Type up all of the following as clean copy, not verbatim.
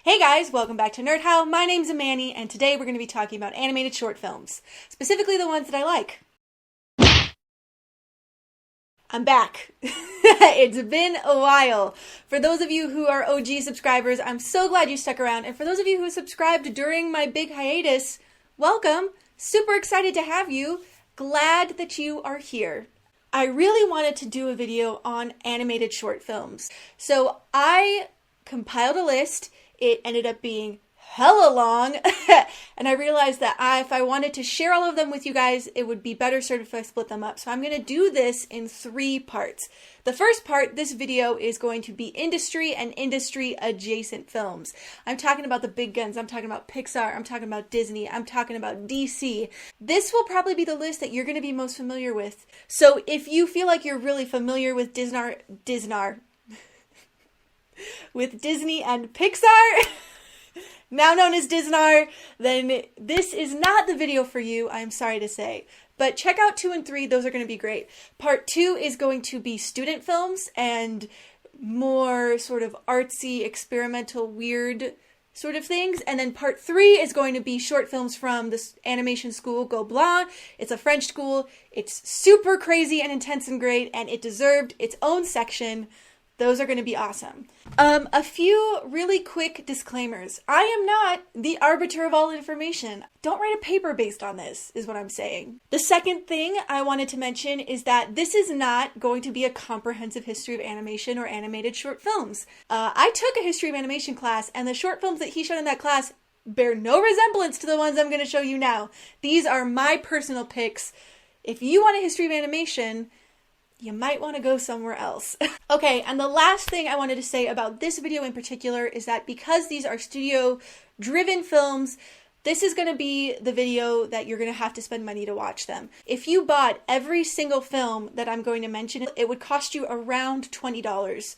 Hey guys, welcome back to Nerd How. My name's Amani, and today we're going to be talking about animated short films, specifically the ones that I like. I'm back. It's been a while. For those of you who are OG subscribers, I'm so glad you stuck around, and for those of you who subscribed during my big hiatus, welcome. Super excited to have you. Glad that you are here. I really wanted to do a video on animated short films, so I compiled a list. It ended up being hella long, and I realized that if I wanted to share all of them with you guys, it would be better served if I split them up. So I'm going to do this in 3 parts. The first part, this video, is going to be industry and industry adjacent films. I'm talking about the big guns. I'm talking about Pixar. I'm talking about Disney. I'm talking about DC. This will probably be the list that you're going to be most familiar with. So if you feel like you're really familiar with with Disney and Pixar, now known as Disney, then this is not the video for you, I'm sorry to say. But check out 2 and 3, those are going to be great. Part 2 is going to be student films and more sort of artsy, experimental, weird sort of things. And then part 3 is going to be short films from this animation school, Glean. It's a French school. It's super crazy and intense and great, and it deserved its own section. Those are going to be awesome. A few really quick disclaimers. I am not the arbiter of all information. Don't write a paper based on this, is what I'm saying. The second thing I wanted to mention is that this is not going to be a comprehensive history of animation or animated short films. I took a history of animation class, and the short films that he showed in that class bear no resemblance to the ones I'm going to show you now. These are my personal picks. If you want a history of animation, you might want to go somewhere else. Okay, and the last thing I wanted to say about this video in particular is that because these are studio-driven films, this is going to be the video that you're going to have to spend money to watch them. If you bought every single film that I'm going to mention, it would cost you around $20.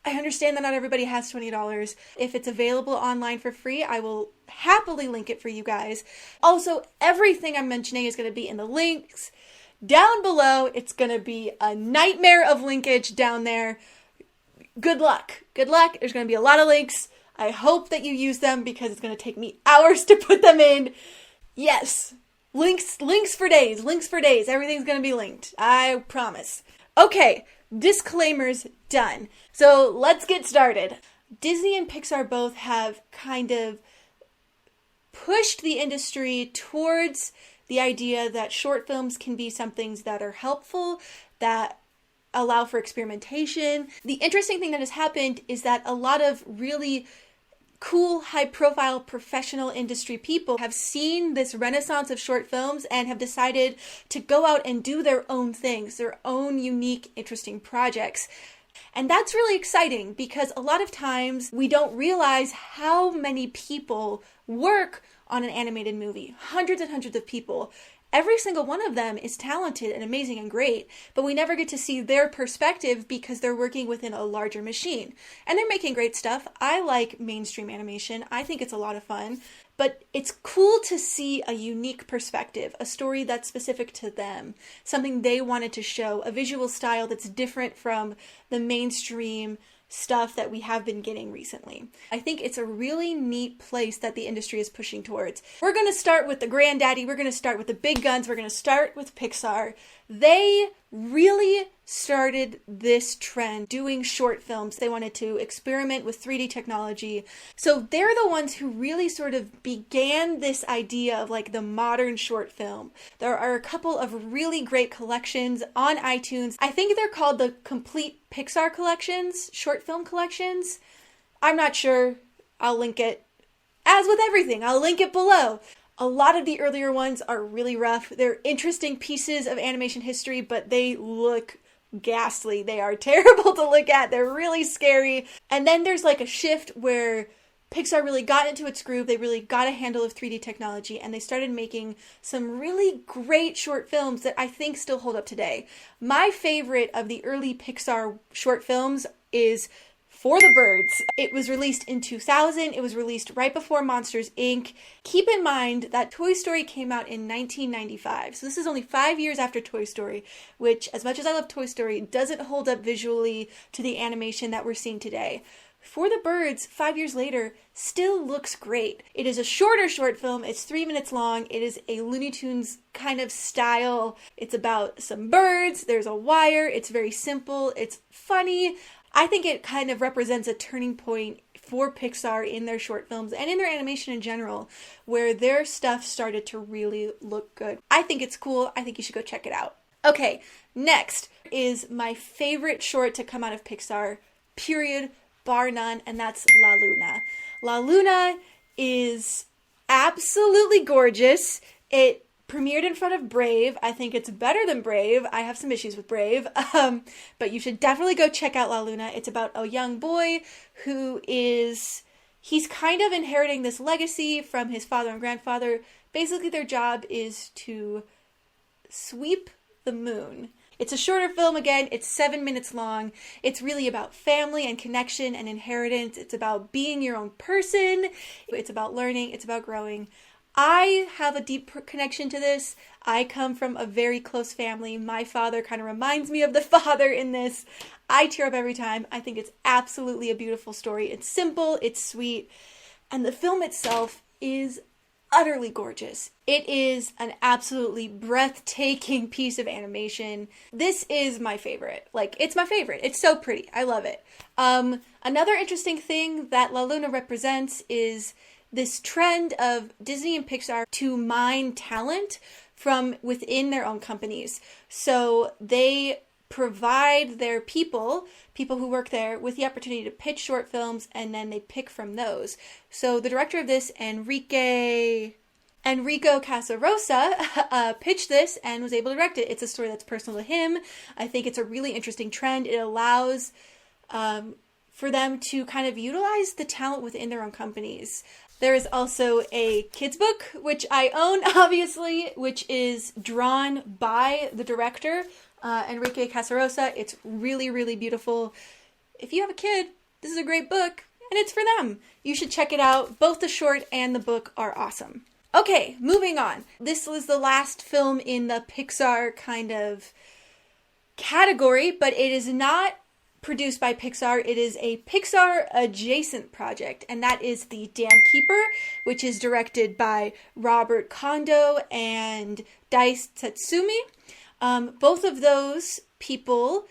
I understand that not everybody has $20. If it's available online for free, I will happily link it for you guys. Also, everything I'm mentioning is going to be in the links down below. It's going to be a nightmare of linkage down there. Good luck. Good luck. There's going to be a lot of links. I hope that you use them because it's going to take me hours to put them in. Yes. Links for days. Links for days. Everything's going to be linked. I promise. Okay. Disclaimers done. So let's get started. Disney and Pixar both have kind of pushed the industry towards the idea that short films can be some things that are helpful, that allow for experimentation. The interesting thing that has happened is that a lot of really cool, high-profile, professional industry people have seen this renaissance of short films and have decided to go out and do their own things, their own unique, interesting projects. And that's really exciting because a lot of times we don't realize how many people work on an animated movie. Hundreds and hundreds of people. Every single one of them is talented and amazing and great, but we never get to see their perspective because they're working within a larger machine. And they're making great stuff. I like mainstream animation. I think it's a lot of fun. But it's cool to see a unique perspective, a story that's specific to them, something they wanted to show, a visual style that's different from the mainstream stuff that we have been getting recently. I think it's a really neat place that the industry is pushing towards. We're going to start with the granddaddy. We're going to start with the big guns. We're going to start with Pixar. They really started this trend doing short films. They wanted to experiment with 3D technology. So they're the ones who really sort of began this idea of like the modern short film. There are a couple of really great collections on iTunes. I think they're called the Complete Pixar Collections, short film collections. I'm not sure. I'll link it. As with everything, I'll link it below. A lot of the earlier ones are really rough. They're interesting pieces of animation history, but they look ghastly. They are terrible to look at. They're really scary. And then there's like a shift where Pixar really got into its groove. They really got a handle of 3D technology, and they started making some really great short films that I think still hold up today. My favorite of the early Pixar short films is For the Birds. It was released in 2000. It was released right before Monsters, Inc. Keep in mind that Toy Story came out in 1995. So this is only 5 years after Toy Story, which, as much as I love Toy Story, doesn't hold up visually to the animation that we're seeing today. For the Birds, 5 years later, still looks great. It is a shorter short film. It's 3 minutes long. It is a Looney Tunes kind of style. It's about some birds. There's a wire. It's very simple. It's funny. I think it kind of represents a turning point for Pixar in their short films and in their animation in general, where their stuff started to really look good. I think it's cool. I think you should go check it out. Okay, next is my favorite short to come out of Pixar, period, bar none, and that's La Luna. La Luna is absolutely gorgeous. It premiered in front of Brave. I think it's better than Brave. I have some issues with Brave, but you should definitely go check out La Luna. It's about a young boy he's kind of inheriting this legacy from his father and grandfather. Basically, their job is to sweep the moon. It's a shorter film again. It's 7 minutes long. It's really about family and connection and inheritance. It's about being your own person. It's about learning. It's about growing. I have a deep connection to this. I come from a very close family. My father kind of reminds me of the father in this. I tear up every time. I think it's absolutely a beautiful story. It's simple, it's sweet, and the film itself is utterly gorgeous. It is an absolutely breathtaking piece of animation. This is my favorite. It's my favorite. It's so pretty. I love it. Another interesting thing that La Luna represents is this trend of Disney and Pixar to mine talent from within their own companies. So they provide their people who work there, with the opportunity to pitch short films, and then they pick from those. So the director of this, Enrico Casarosa, pitched this and was able to direct it. It's a story that's personal to him. I think it's a really interesting trend. It allows for them to kind of utilize the talent within their own companies. There is also a kids book, which I own, obviously, which is drawn by the director, Enrique Casarosa. It's really, really beautiful. If you have a kid, this is a great book, and it's for them. You should check it out. Both the short and the book are awesome. Okay, moving on. This was the last film in the Pixar kind of category, but it is not produced by Pixar. It is a Pixar adjacent project, and that is The Dam Keeper, which is directed by Robert Kondo and Dice Tsutsumi. Both of those people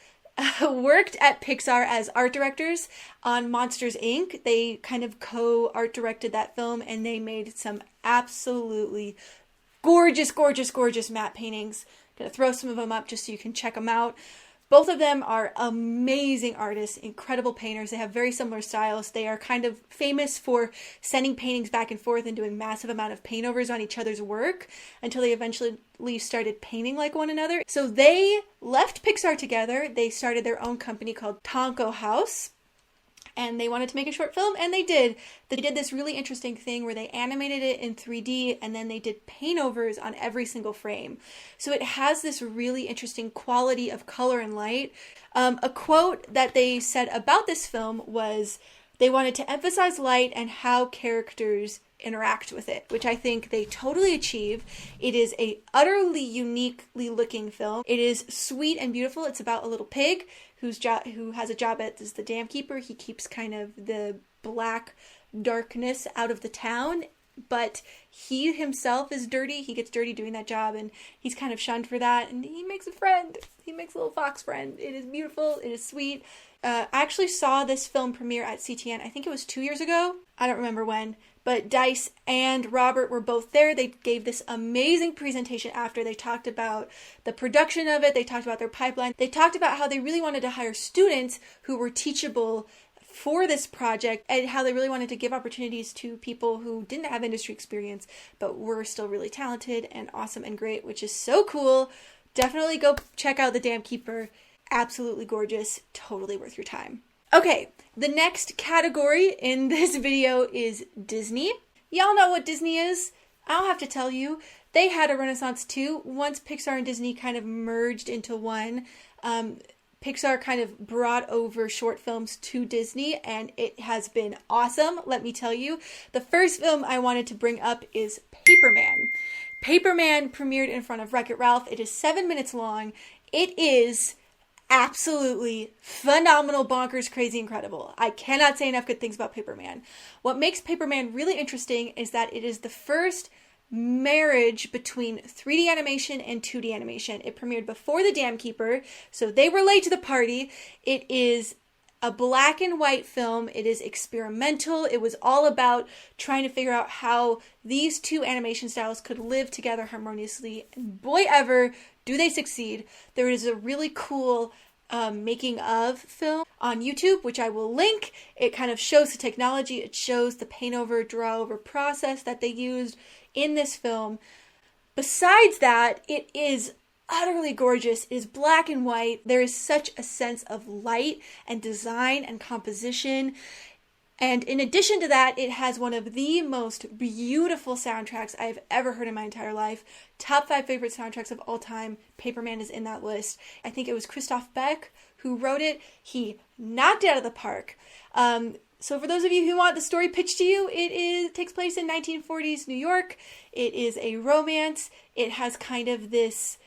worked at Pixar as art directors on Monsters, Inc. They kind of co-art directed that film, and they made some absolutely gorgeous, gorgeous, gorgeous matte paintings. I'm gonna throw some of them up just so you can check them out. Both of them are amazing artists, incredible painters. They have very similar styles. They are kind of famous for sending paintings back and forth and doing massive amount of paint overs on each other's work until they eventually started painting like one another. So they left Pixar together. They started their own company called Tonko House. And they wanted to make a short film, and they did. They did this really interesting thing where they animated it in 3D, and then they did paint overs on every single frame. So it has this really interesting quality of color and light. A quote that they said about this film was, they wanted to emphasize light and how characters interact with it, which I think they totally achieve. It is a utterly uniquely looking film. It is sweet and beautiful. It's about a little pig who has a job as the dam keeper. He keeps kind of the black darkness out of the town, but he himself is dirty. He gets dirty doing that job, and he's kind of shunned for that, and he makes a friend. He makes a little fox friend. It is beautiful. It is sweet. I actually saw this film premiere at CTN. I think it was 2 years ago. I don't remember when. But Dice and Robert were both there. They gave this amazing presentation after. They talked about the production of it. They talked about their pipeline. They talked about how they really wanted to hire students who were teachable for this project, and how they really wanted to give opportunities to people who didn't have industry experience but were still really talented and awesome and great, which is so cool. Definitely go check out The Dam Keeper. Absolutely gorgeous. Totally worth your time. Okay, the next category in this video is Disney. Y'all know what Disney is. I don't have to tell you. They had a renaissance too. Once Pixar and Disney kind of merged into one, Pixar kind of brought over short films to Disney, and it has been awesome, let me tell you. The first film I wanted to bring up is Paperman. Paperman premiered in front of Wreck-It Ralph. It is 7 minutes long. It is absolutely phenomenal, bonkers, crazy, incredible. I cannot say enough good things about Paperman. What makes Paperman really interesting is that it is the first marriage between 3D animation and 2D animation. It premiered before The Dam Keeper, so they were late to the party. It is a black and white film. It is experimental. It was all about trying to figure out how these two animation styles could live together harmoniously. And boy ever, do they succeed. There is a really cool making of film on YouTube, which I will link. It kind of shows the technology. It shows the paint over, draw over process that they used in this film. Besides that, it is utterly gorgeous. It is black and white. There is such a sense of light and design and composition. And in addition to that, it has one of the most beautiful soundtracks I've ever heard in my entire life. Top 5 favorite soundtracks of all time. Paperman is in that list. I think it was Christoph Beck who wrote it. He knocked it out of the park. So for those of you who want the story pitched to you, it takes place in 1940s New York. It is a romance. It has kind of this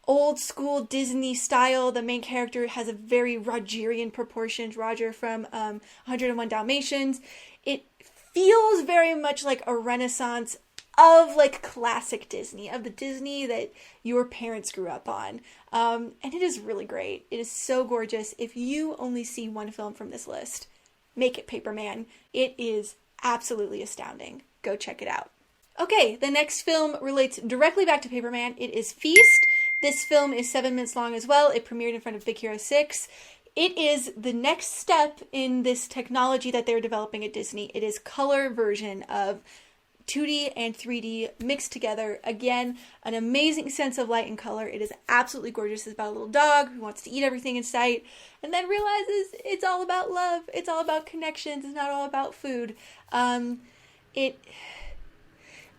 old school Disney style. The main character has a very Rogerian proportions, Roger from 101 Dalmatians. It feels very much like a renaissance of like classic Disney, of the Disney that your parents grew up on. And it is really great. It is so gorgeous. If you only see one film from this list, make it Paperman. It is absolutely astounding. Go check it out. Okay, the next film relates directly back to Paperman. It is Feast. This film is 7 minutes long as well. It premiered in front of Big Hero 6. It is the next step in this technology that they're developing at Disney. It is color version of 2D and 3D mixed together. Again, an amazing sense of light and color. It is absolutely gorgeous. It's about a little dog who wants to eat everything in sight and then realizes it's all about love. It's all about connections. It's not all about food.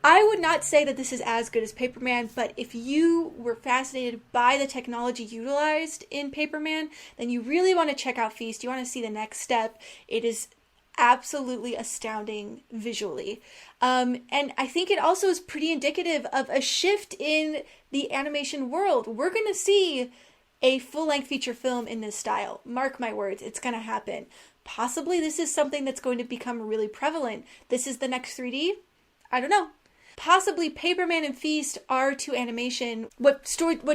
I would not say that this is as good as Paperman, but if you were fascinated by the technology utilized in Paperman, then you really want to check out Feast. You want to see the next step. It is absolutely astounding visually. And I think it also is pretty indicative of a shift in the animation world. We're going to see a full-length feature film in this style. Mark my words, it's going to happen. Possibly this is something that's going to become really prevalent. This is the next 3D? I don't know. Possibly Paperman and Feast are to animation what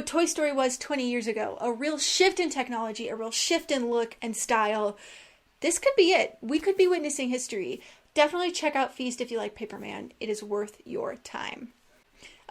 Toy Story was 20 years ago. A real shift in technology, a real shift in look and style. This could be it. We could be witnessing history. Definitely check out Feast if you like Paperman. It is worth your time.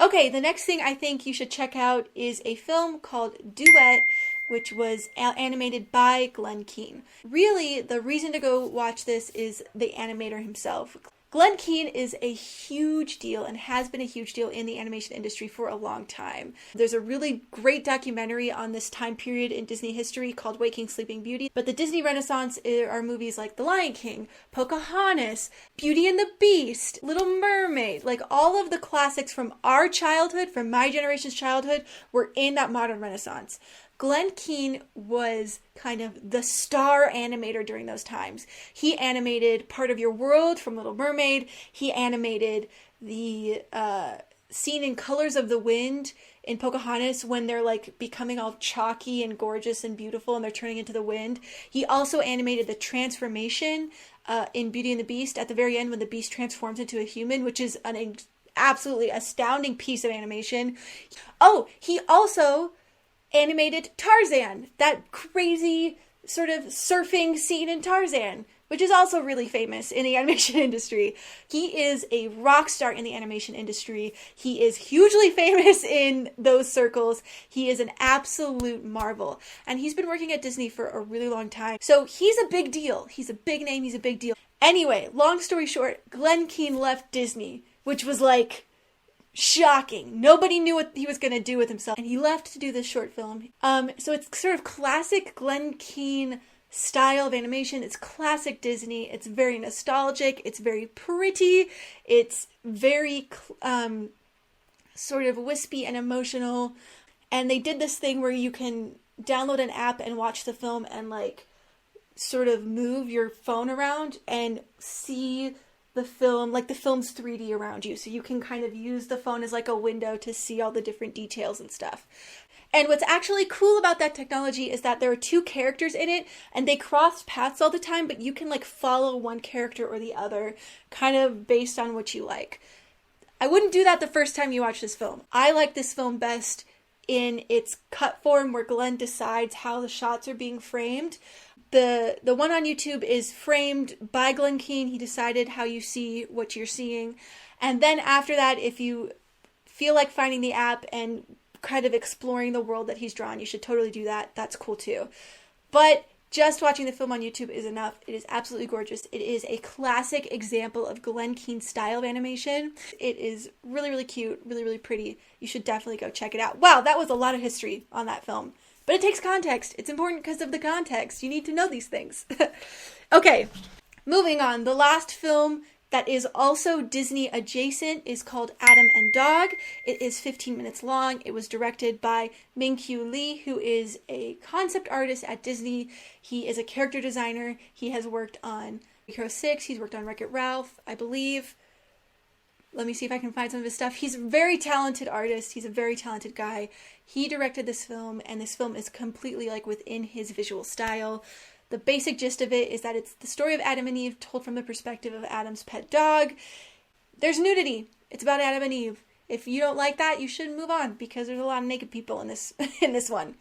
Okay, the next thing I think you should check out is a film called Duet, which was animated by Glen Kean. Really, the reason to go watch this is the animator himself. Glen Kean is a huge deal and has been a huge deal in the animation industry for a long time. There's a really great documentary on this time period in Disney history called Waking Sleeping Beauty. But the Disney Renaissance are movies like The Lion King, Pocahontas, Beauty and the Beast, Little Mermaid. Like all of the classics from our childhood, from my generation's childhood, were in that modern Renaissance. Glen Kean was kind of the star animator during those times. He animated Part of Your World from Little Mermaid. He animated the scene in Colors of the Wind in Pocahontas when they're like becoming all chalky and gorgeous and beautiful and they're turning into the wind. He also animated the transformation in Beauty and the Beast at the very end when the beast transforms into a human, which is an absolutely astounding piece of animation. Oh, he also animated Tarzan, that crazy sort of surfing scene in Tarzan, which is also really famous in the animation industry. He is a rock star in the animation industry. He is hugely famous in those circles. He is an absolute marvel. And he's been working at Disney for a really long time. So he's a big deal. He's a big name. He's a big deal. Anyway, long story short, Glen Kean left Disney, which was like shocking. Nobody knew what he was going to do with himself. And he left to do this short film. So it's sort of classic Glen Kean style of animation. It's classic Disney. It's very nostalgic. It's very pretty. It's very sort of wispy and emotional. And they did this thing where you can download an app and watch the film and like sort of move your phone around and see the film, like the film's 3D around you. So you can kind of use the phone as like a window to see all the different details and stuff. And what's actually cool about that technology is that there are two characters in it, and they cross paths all the time, but you can like follow one character or the other, kind of based on what you like. I wouldn't do that the first time you watch this film. I like this film best in its cut form, where Glenn decides how the shots are being framed. The one on YouTube is framed by Glenn Kean. He decided how you see what you're seeing. And then after that, if you feel like finding the app and kind of exploring the world that he's drawn, you should totally do that. That's cool too. But just watching the film on YouTube is enough. It is absolutely gorgeous. It is a classic example of Glenn Kean's style of animation. It is really, really cute, really, really pretty. You should definitely go check it out. Wow, that was a lot of history on that film. But it takes context. It's important because of the context. You need to know these things. Okay, moving on. The last film that is also Disney adjacent is called Adam and Dog. It is 15 minutes long. It was directed by Minkyu Lee, who is a concept artist at Disney. He is a character designer. He has worked on Hero 6. He's worked on Wreck-It Ralph, I believe. Let me see if I can find some of his stuff. He's a very talented artist. He's a very talented guy. He directed this film, and this film is completely like within his visual style. The basic gist of it is that it's the story of Adam and Eve told from the perspective of Adam's pet dog. There's nudity. It's about Adam and Eve. If you don't like that, you should move on, because there's a lot of naked people in this in this one.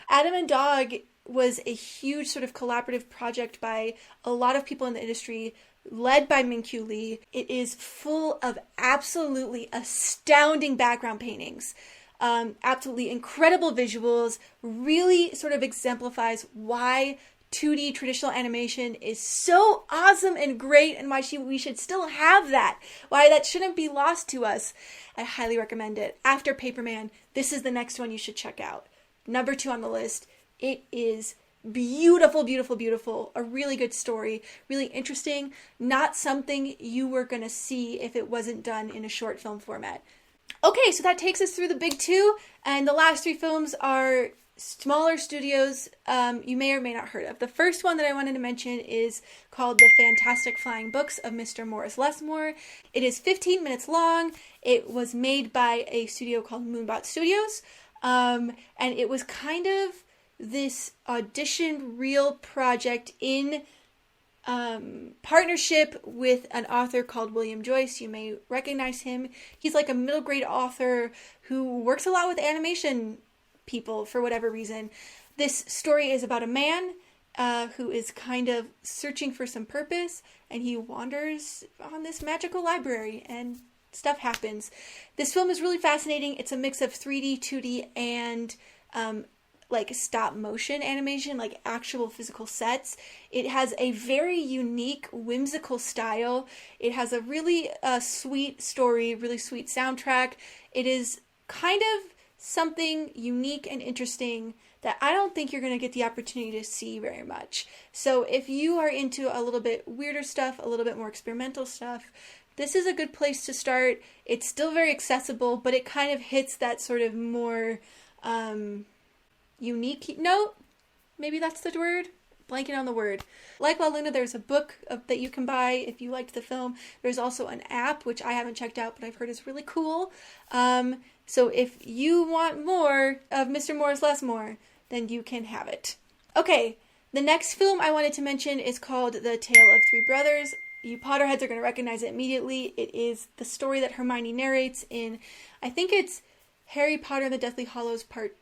Adam and Dog was a huge sort of collaborative project by a lot of people in the industry, led by Minkyu Lee. It is full of absolutely astounding background paintings, absolutely incredible visuals, really sort of exemplifies why 2D traditional animation is so awesome and great, and why we should still have that, why that shouldn't be lost to us. I highly recommend it. After Paperman, this is the next one you should check out. Number 2 on the list. It is beautiful, beautiful, beautiful. A really good story, really interesting. Not something you were going to see if it wasn't done in a short film format. Okay, so that takes us through the big 2, and the last 3 films are smaller studios you may or may not heard of. The first one that I wanted to mention is called The Fantastic Flying Books of Mr. Morris Lessmore. It is 15 minutes long. It was made by a studio called Moonbot Studios, and it was kind of this audition reel project in partnership with an author called William Joyce. You may recognize him. He's like a middle grade author who works a lot with animation people for whatever reason. This story is about a man who is kind of searching for some purpose, and he wanders on this magical library, and stuff happens. This film is really fascinating. It's a mix of 3D, 2D, and like stop motion animation, like actual physical sets. It has a very unique, whimsical style. It has a really sweet story, really sweet soundtrack. It is kind of something unique and interesting that I don't think you're going to get the opportunity to see very much. So if you are into a little bit weirder stuff, a little bit more experimental stuff, this is a good place to start. It's still very accessible, but it kind of hits that sort of more unique note. Maybe that's the word. Blanking on the word. Like La Luna, there's a book that you can buy if you liked the film. There's also an app, which I haven't checked out, but I've heard is really cool. So if you want more of Mr. Morris Lessmore, then you can have it. Okay, the next film I wanted to mention is called The Tale of Three Brothers. You Potterheads are going to recognize it immediately. It is the story that Hermione narrates in, I think it's Harry Potter and the Deathly Hallows Part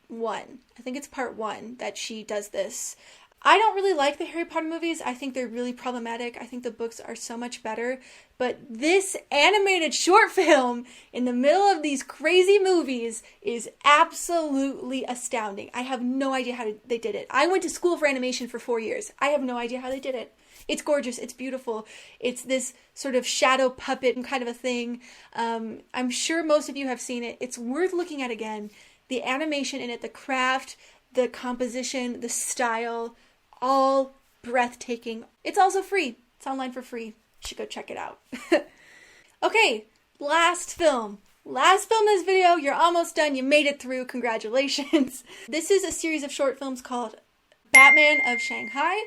1. I think it's Part 1 that she does this. I don't really like the Harry Potter movies. I think they're really problematic. I think the books are so much better. But this animated short film in the middle of these crazy movies is absolutely astounding. I have no idea how they did it. I went to school for animation for 4 years. I have no idea how they did it. It's gorgeous. It's beautiful. It's this sort of shadow puppet kind of a thing. I'm sure most of you have seen it. It's worth looking at again. The animation in it, the craft, the composition, the style, all breathtaking. It's also free. It's online for free. You should go check it out. Okay, last film. Last film in this video. You're almost done. You made it through. Congratulations. This is a series of short films called Batman of Shanghai.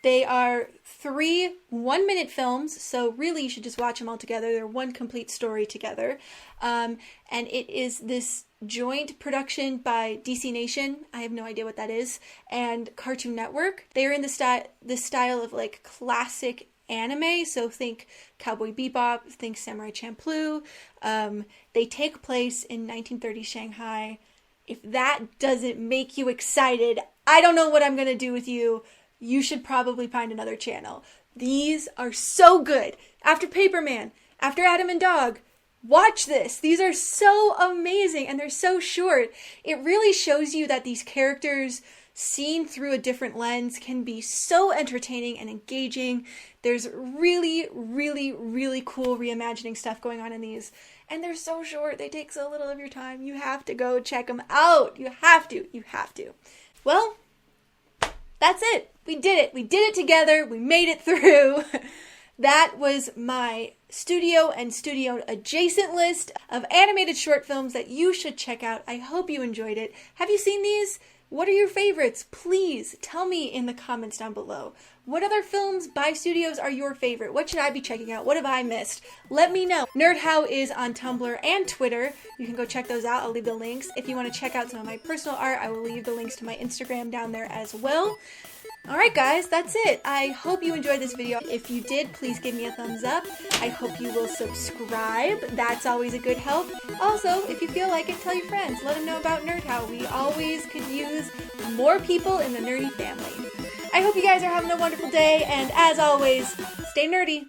They are 3 one-minute films, so really you should just watch them all together. They're one complete story together. And it is this joint production by DC Nation, I have no idea what that is, and Cartoon Network. They are in the style of like classic anime, so think Cowboy Bebop, think Samurai Champloo. They take place in 1930 Shanghai. If that doesn't make you excited, I don't know what I'm going to do with you. You should probably find another channel. These are so good. After Paperman, after Adam and Dog, watch this. These are so amazing and they're so short. It really shows you that these characters seen through a different lens can be so entertaining and engaging. There's really, really, really cool reimagining stuff going on in these. And they're so short. They take so little of your time. You have to go check them out. You have to. You have to. Well, that's it. We did it. We did it together. We made it through. That was my studio and studio adjacent list of animated short films that you should check out. I hope you enjoyed it. Have you seen these? What are your favorites? Please tell me in the comments down below. What other films by studios are your favorite? What should I be checking out? What have I missed? Let me know. NerdHow is on Tumblr and Twitter. You can go check those out. I'll leave the links. If you want to check out some of my personal art, I will leave the links to my Instagram down there as well. Alright guys, that's it. I hope you enjoyed this video. If you did, please give me a thumbs up. I hope you will subscribe. That's always a good help. Also, if you feel like it, tell your friends. Let them know about NerdHow. We always could use more people in the nerdy family. I hope you guys are having a wonderful day, and as always, stay nerdy.